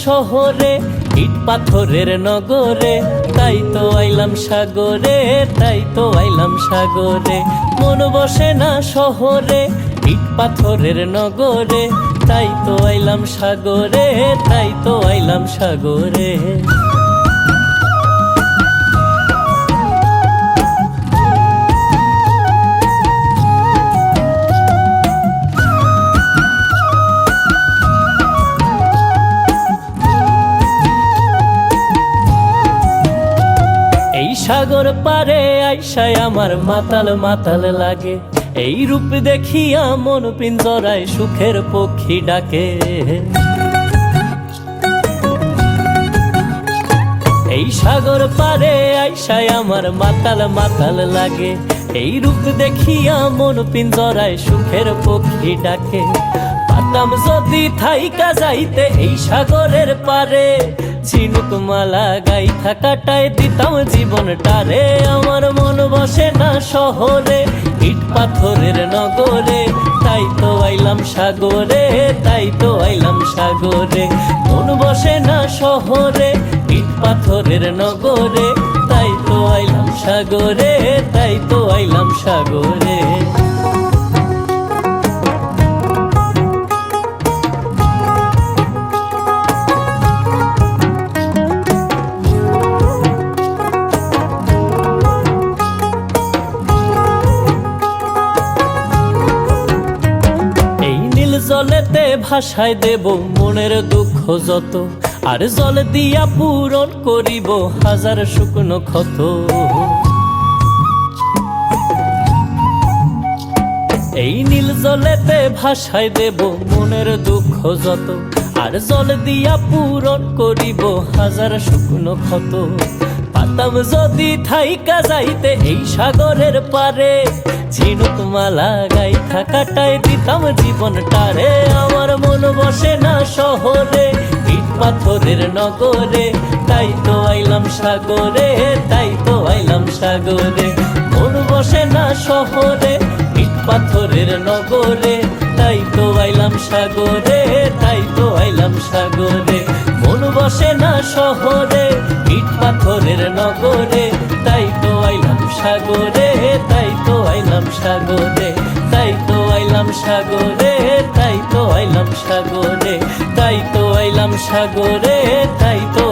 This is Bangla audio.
শহরে, ইট পাথরের নগরে, তাই তো আইলাম সাগরে, তাই তো আইলাম সাগরে। মন বসে না শহরে, ইট পাথরের নগরে, তাই তো আইলাম সাগরে, তাই তো আইলাম সাগরে। সাগর পারে আইসায় আমার মাতাল মাতাল লাগে, এই রূপ দেখিয়া মন পিঞ্জরায় সুখের পক্ষী ডাকে। এই সাগর পারে আইসায় আমার মাতাল মাতাল লাগে, এই রূপ দেখিয়া মন পিঞ্জরায় সুখের পক্ষী ডাকে। পাতাম যদি থাইকা যাইতে এই সাগরের পারে, ঝিনুক মালা গাই থাকাটায় দিতাম জীবনটারে। আমার মন বসে না শহরে, ইট পাথরের নগরে, তাই তো আইলাম সাগরে, তাই তো আইলাম সাগরে। মন বসে না শহরে, ইট পাথরের নগরে, তাই তো আইলাম সাগরে, তাই তো আইলাম সাগরে। জলেতে ভাসায় দেব মনের দুঃখ যত, আর জল দিয়া পূরণ করিব হাজার শুকনো ক্ষত। এই নীল জলেতে ভাসায় দেব মনের দুঃখ যত, আর জল দিয়া পূরণ করিব হাজার শুকনো ক্ষত। পাতাম যদি থাইকা যাইতে এই সাগরের পারে, ঝিনুক মালা গাই থাকাটায় দিতাম জীবনটারে। আমার মন বসে না শহরে, ইট পাথরের নগরে, তাই তো আইলাম সাগরে, তাই তো আইলাম সাগরে। মন বসে না শহরে, ইট পাথরের নগরে, তাই তো আইলাম সাগরে, তাই তো আইলাম সাগরে। মন বসে না শহরে, ইট পাথরের নগরে, তাই তো আইলাম সাগরে, তাই তো আইলাম সাগরে, তাই তো আইলাম সাগরে, তাই তো আইলাম সাগরে, তাই তো আইলাম সাগরে, তাই তো